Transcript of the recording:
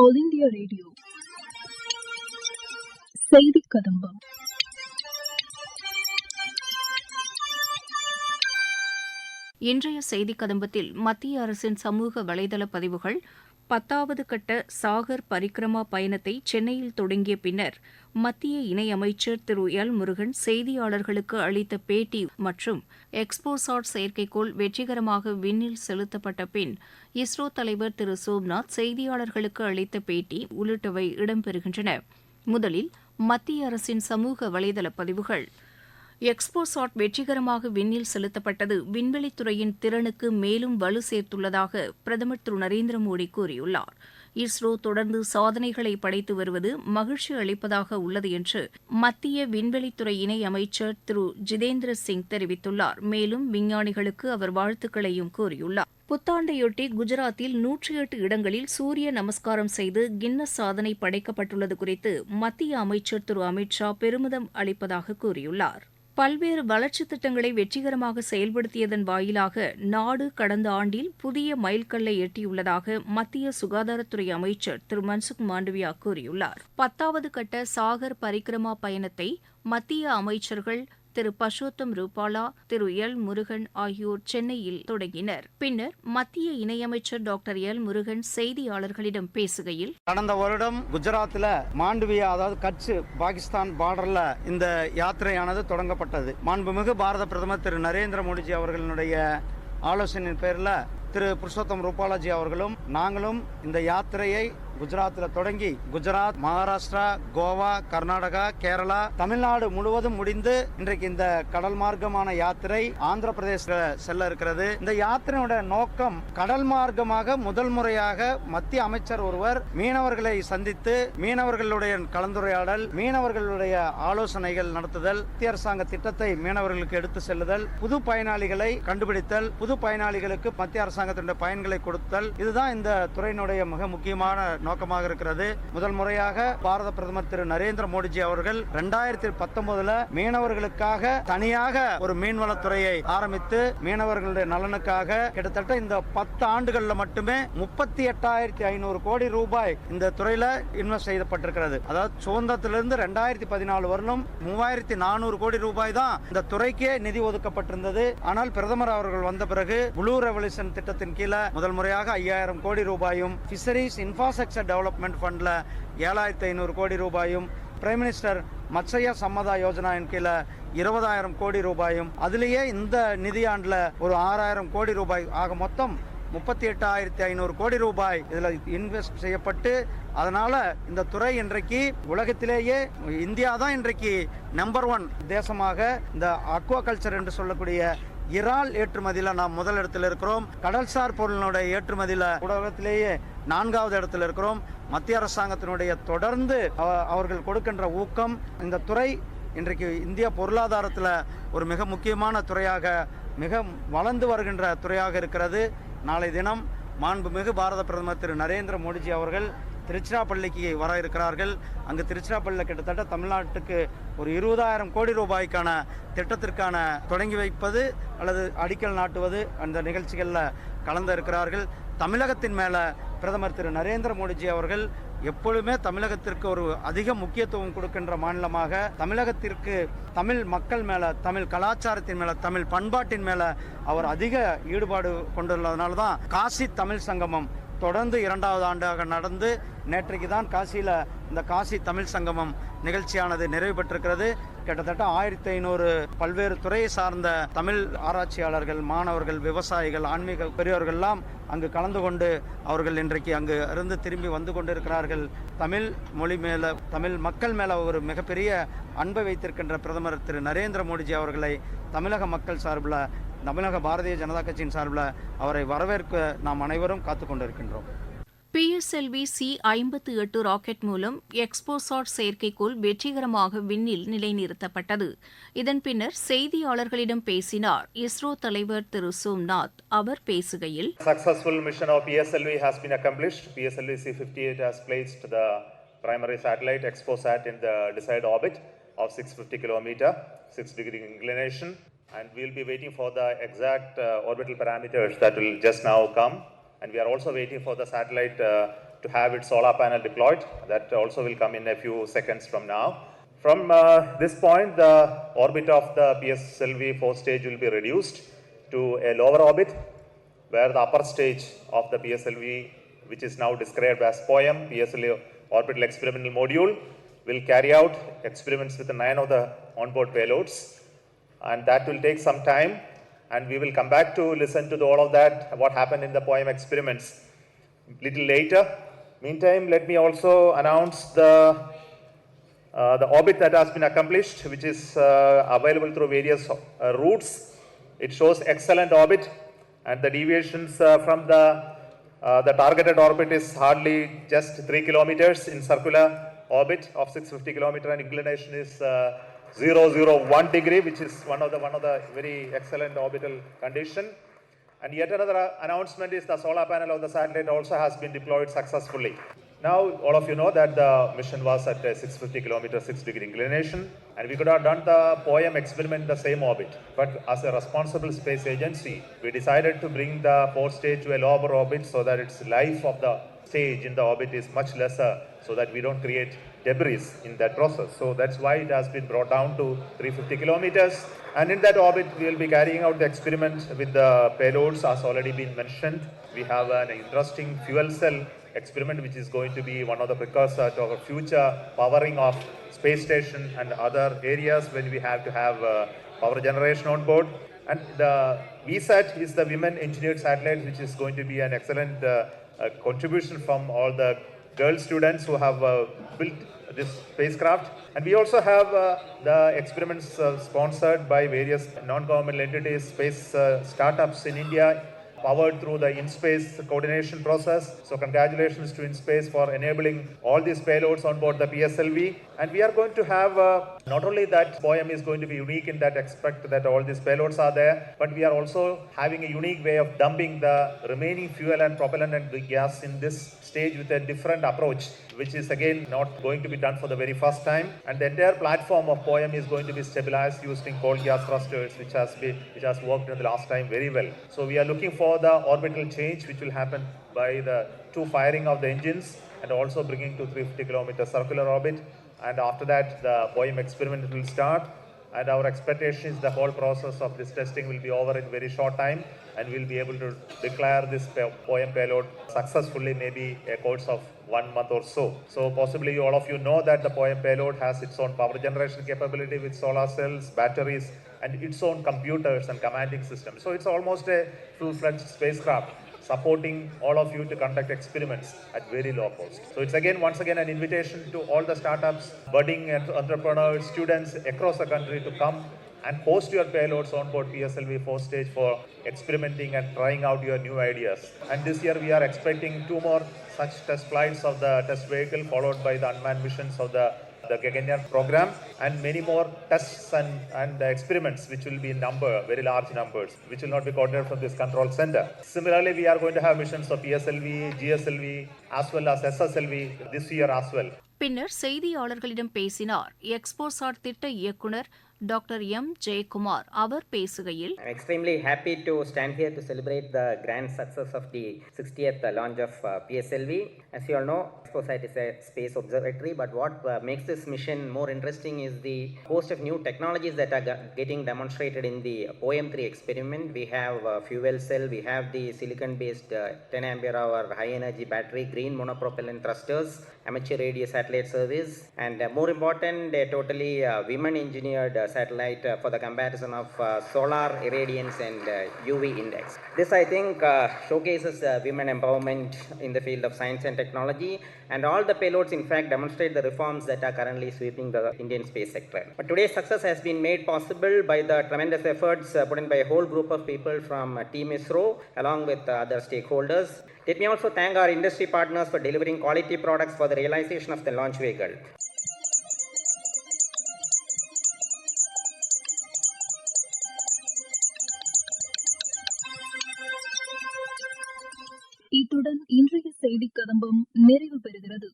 All India Radio. Seithikadambam. இன்றைய செய்தி கதம்பத்தில் மத்திய அரசின் சமூக வலைதள பதிவுகள் 10வது கட்ட சாகர் பரிக்ரமா பயணத்தை சென்னையில் தொடங்கிய பின்னர் மத்திய இணையமைச்சர் திரு எல் முருகன் செய்தியாளர்களுக்கு அளித்த பேட்டி மற்றும் எக்ஸ்போசாட் செயற்கைக்கோள் வெற்றிகரமாக விண்ணில் செலுத்தப்பட்ட பின் இஸ்ரோ தலைவர் திரு சோம்நாத் செய்தியாளர்களுக்கு அளித்த பேட்டி உள்ளிட்டவை இடம்பெறுகின்றன. முதலில் மத்திய அரசின் சமூக வலைதள பதிவுகள். எக்ஸ்போசாட் வெற்றிகரமாக விண்ணில் செலுத்தப்பட்டது விண்வெளித்துறையின் திறனுக்கு மேலும் வலு சேர்த்துள்ளதாக பிரதமர் திரு நரேந்திர மோடி கூறியுள்ளார். இஸ்ரோ தொடர்ந்து சாதனைகளை படைத்து வருவது மகிழ்ச்சி அளிப்பதாக உள்ளது என்று மத்திய விண்வெளித்துறை இணை அமைச்சர் திரு ஜிதேந்திர சிங் தெரிவித்துள்ளார். மேலும் விஞ்ஞானிகளுக்கு அவர் வாழ்த்துக்களையும் கூறியுள்ளார். புத்தாண்டையொட்டி குஜராத்தில் 108 இடங்களில் சூரிய நமஸ்காரம் செய்து கின்னஸ் சாதனை படைக்கப்பட்டுள்ளது குறித்து மத்திய அமைச்சர் திரு அமித் ஷா பெருமிதம் அளிப்பதாக கூறியுள்ளார். பல்வேறு வளர்ச்சித் திட்டங்களை வெற்றிகரமாக செயல்படுத்தியதன் வாயிலாக நாடு கடந்த ஆண்டில் புதிய மைல்கல்லை எட்டியுள்ளதாக மத்திய சுகாதாரத்துறை அமைச்சர் திரு மன்சுக் மாண்டவியா கூறியுள்ளார். 10வது கட்ட சாகர் பரிக்ரமா பயணத்தை மத்திய அமைச்சர்கள் திரு பர்ஷோத்தம் ரூபாலா, திரு எல் முருகன் ஆகியோர் சென்னையில் தொடங்கினர். பின்னர் மத்திய இணையமைச்சர் டாக்டர் எல் முருகன் செய்தியாளர்களிடம் பேசுகையில், கடந்த வருடம் குஜராத்தில் மாண்டவியா, அதாவது கட்ச் பாகிஸ்தான் பார்டர்ல இந்த யாத்திரையானது தொடங்கப்பட்டது. மாண்புமிகு பாரத பிரதமர் திரு நரேந்திர மோடிஜி அவர்களுடைய ஆலோசனையின் பேரில் திரு புருஷோத்தம் ரூபாலாஜி அவர்களும் நாங்களும் இந்த யாத்திரையை குஜராத்தில் தொடங்கி குஜராத், மகாராஷ்டிரா, கோவா, கர்நாடகா, கேரளா, தமிழ்நாடு முழுவதும் முடிந்து இன்றைக்கு இந்த கடல் மார்க்கமான யாத்திரை ஆந்திர பிரதேச செல்ல இருக்கிறது. இந்த யாத்திரையோட நோக்கம் கடல் மார்க்கமாக முதல் முறையாக மத்திய அமைச்சர் ஒருவர் மீனவர்களை சந்தித்து மீனவர்களுடைய கலந்துரையாடல், மீனவர்களுடைய ஆலோசனைகள் நடத்துதல், மத்திய அரசாங்க திட்டத்தை மீனவர்களுக்கு எடுத்து செல்லுதல், புது பயனாளிகளை கண்டுபிடித்தல், புது பயனாளிகளுக்கு மத்திய அரசாங்கத்தினுடைய பயன்களை கொடுத்தல், இதுதான் இந்த துறையினுடைய மிக முக்கியமான நோக்கமாக இருக்கிறது. முதல் முறையாக பாரத பிரதமர் திரு நரேந்திர மோடிஜி அவர்கள் 2019 மீனவர்களுக்காக தனியாக ஒரு மீன்வளத்துறையை ஆரம்பித்து மீனவர்களுடைய நலனுக்காக கிட்டத்தட்ட இந்த 10 ஆண்டுகள்ல மட்டுமே 38,500 கோடி ரூபாய் இந்த துறையில இன்வெஸ்ட் செய்யப்பட்டிருக்கிறது. அதாவது சுதந்திரத்திலிருந்து 2014 வரலும் 3,400 கோடி ரூபாய் தான் இந்த துறைக்கே நிதி ஒதுக்கப்பட்டிருந்தது. ஆனால் பிரதமர் அவர்கள் வந்த பிறகு ப்ளூ ரெவல்யூஷன் திட்டத்தின் கீழே முதல் முறையாக 5,000 கோடி ரூபாயும், பிஷரிஸ் இன்ஃப்ராஸ்ட்ரக்சர் டெவலப்மெண்ட் ஃபண்ட்ல 7,500 கோடி ரூபாயும், பிரைம் மினிஸ்டர் மத்ஸ்ய சம்மதா யோஜனாவின் கீழே 20,000 கோடி ரூபாயும், அதிலேயே இந்த நிதியாண்டுல ஒரு 6,000 கோடி ரூபாய் ஆக மொத்தம் 38,500 கோடி ரூபாய் இதுல இன்வெஸ்ட் செய்யப்பட்டு, அதனால இந்த துறை இன்றைக்கு உலகத்திலேயே இந்தியா தான் இன்றைக்கு நம்பர் 1 தேசமாக இந்த அக்வா கல்ச்சர் என்று சொல்லக்கூடிய இறால் ஏற்றுமதியில நாம் முதல் இடத்தில் இருக்கிறோம். கடல்சார் பொருளினுடைய ஏற்றுமதியில உலகத்திலேயே 4வது இடத்தில் இருக்கிறோம். மத்திய அரசாங்கத்தினுடைய தொடர்ந்து அவர்கள் கொடுக்கின்ற ஊக்கம், இந்த துறை இன்றைக்கு இந்திய பொருளாதாரத்தில் ஒரு மிக முக்கியமான துறையாக, மிக வளர்ந்து வருகின்ற துறையாக இருக்கிறது. நாளை தினம் மாண்புமிகு பாரத பிரதமர் திரு நரேந்திர மோடிஜி அவர்கள் திருச்சிராப்பள்ளிக்கு வர இருக்கிறார்கள். அங்கு திருச்சிராப்பள்ளியில் கிட்டத்தட்ட தமிழ்நாட்டுக்கு ஒரு 20,000 கோடி ரூபாய்க்கான திட்டத்திற்கான தொடங்கி வைப்பது அல்லது அடிக்கல் நாட்டுவது அந்த நிகழ்ச்சிகளில் கலந்து இருக்கிறார்கள். தமிழகத்தின் மேல பிரதமர் திரு நரேந்திர மோடிஜி அவர்கள் எப்பொழுதுமே தமிழகத்திற்கு ஒரு அதிக முக்கியத்துவம் கொடுக்கின்ற மாநிலமாக, தமிழகத்திற்கு தமிழ் மக்கள் மேல, தமிழ் கலாச்சாரத்தின் மேல, தமிழ் பண்பாட்டின் மேல அவர் அதிக ஈடுபாடு கொண்டுள்ளதுனால தான் காசி தமிழ் சங்கமம் தொடர்ந்து 2வது ஆண்டாக நடந்து நேற்றைக்கு தான் காசியில் இந்த காசி தமிழ் சங்கமம் நிகழ்ச்சியானது நிறைவு பெற்றிருக்கிறது. கிட்டத்தட்ட 1,500 பல்வேறு துறையை சார்ந்த தமிழ் ஆராய்ச்சியாளர்கள், மாணவர்கள், விவசாயிகள், ஆன்மீக பெரியவர்கள்லாம் அங்கு கலந்து கொண்டு அவர்கள் இன்றைக்கு அங்கு இருந்து திரும்பி வந்து கொண்டிருக்கிறார்கள். தமிழ் மொழி மேல, தமிழ் மக்கள் மேல ஒரு மிகப்பெரிய அன்பை வைத்திருக்கின்ற பிரதமர் திரு நரேந்திர மோடிஜி அவர்களை தமிழக மக்கள் சார்பில், தமிழக பாரதிய ஜனதா கட்சியின் சார்பில் அவரை வரவேற்க நாம் அனைவரும் காத்துக் கொண்டிருக்கின்றோம். PSLV C-58 ராக்கெட் மூலம் எக்ஸ்போசாட் செயற்கைக்கோள் வெற்றிகரமாக விண்ணில் நிலைநிறுத்தப்பட்டது. இதன் பின்னர் செய்தியாளர்களிடம் பேசினார் இஸ்ரோ தலைவர் திரு சோம்நாத். அவர் பேசுகையில், Successful mission of PSLV has been accomplished. PSLV C-58 has placed the primary satellite ExpoSat in the desired orbit of 650 km, 6-degree inclination, and we'll be waiting for the exact orbital parameters that will just now come. And we are also waiting for the satellite to have its solar panel deployed. That also will come in a few seconds from now. From this point, the orbit of the PSLV 4 stage will be reduced to a lower orbit, where the upper stage of the PSLV, which is now described as POEM, PSLV Orbital Experimental Module, will carry out experiments with 9 of the onboard payloads. And that will take some time, and we will come back to listen to all of that, what happened in the POEM experiments little later. Meantime, let me also announce the orbit that has been accomplished, which is available through various routes. It shows excellent orbit, and the deviations from the targeted orbit is hardly just 3 kilometers in circular orbit of 650 kilometer, and inclination is 001 degree, which is one of the very excellent orbital condition. And yet another announcement is the solar panel of the satellite also has been deployed successfully. Now, all of you know that the mission was at a 650 kilometer, 6 degree inclination, and we could have done the POEM experiment in the same orbit. But as a responsible space agency, we decided to bring the 4 stage to a lower orbit so that its life of the stage in the orbit is much lesser, so that we don't create debris in that process. So that's why it has been brought down to 350 kilometers. And in that orbit, we will be carrying out the experiment with the payloads, as already been mentioned. We have an interesting fuel cell experiment, which is going to be one of the precursor to our future powering of space station and other areas when we have to have power generation on board. And the VSAT is the Women Engineered Satellite, which is going to be an excellent contribution from all the girl students who have built this spacecraft. And we also have the experiments sponsored by various non-governmental entities, space startups in India, powered through the InSpace coordination process. So congratulations to InSpace for enabling all these payloads on board the PSLV. And we are going to have, not only that POEM is going to be unique in that aspect that all these payloads are there, but we are also having a unique way of dumping the remaining fuel and propellant and the gas in this stage with a different approach, which is again not going to be done for the very first time. And the entire platform of POEM is going to be stabilized using cold gas thrusters, which has worked in the last time very well. So we are looking for the orbital change, which will happen by the 2 firing of the engines, and also bringing to 350 kilometer circular orbit. And after that, the POEM experiment will start. And our expectation is the whole process of this testing will be over in very short time, and we'll be able to declare this POEM payload successfully, maybe a course of 1 month or so. So possibly all of you know that the POEM payload has its own power generation capability with solar cells, batteries, and its own computers and commanding system. So it's almost a full-fledged spacecraft supporting all of you to conduct experiments at very low cost. So it's once again an invitation to all the startups, budding entrepreneurs, students across the country to come and host your payloads on board PSLV 4 stage for experimenting and trying out your new ideas. And this year we are expecting 2 more such test flights of the test vehicle, followed by the unmanned missions of the Gaganyaan program, and many more tests and experiments, which will be in very large numbers, which will not be coordinated from this control center. Similarly, we are going to have missions of PSLV, GSLV, as well as SSLV this year as well. பின்னர் செய்தியாளர்களிடம் பேசினார் எக்ஸ்போசாட் திட்ட இயக்குனர் doctor M Jayakumar. அவர் பேசுகையில், I'm extremely happy to stand here to celebrate the grand success of the 60th launch of PSLV. As you all know, ExpoSat is a space observatory, but what makes this mission more interesting is the host of new technologies that are getting demonstrated in the POEM 3 experiment. We have fuel cell, we have the silicon-based 10 ampere hour high energy battery, green monopropellant thrusters, amateur radio satellite service, and more important, a totally women engineered satellite for the comparison of solar irradiance and UV index. This, I think, showcases women empowerment in the field of science and technology, and all the payloads in fact demonstrate the reforms that are currently sweeping the Indian space sector. But today's success has been made possible by the tremendous efforts put in by a whole group of people from Team ISRO along with other stakeholders. Let me also thank our industry partners for delivering quality products for the realization of the launch vehicle. இத்துடன் இன்றைய செய்திக் கதம்பம் நிறைவு பெறுகிறது.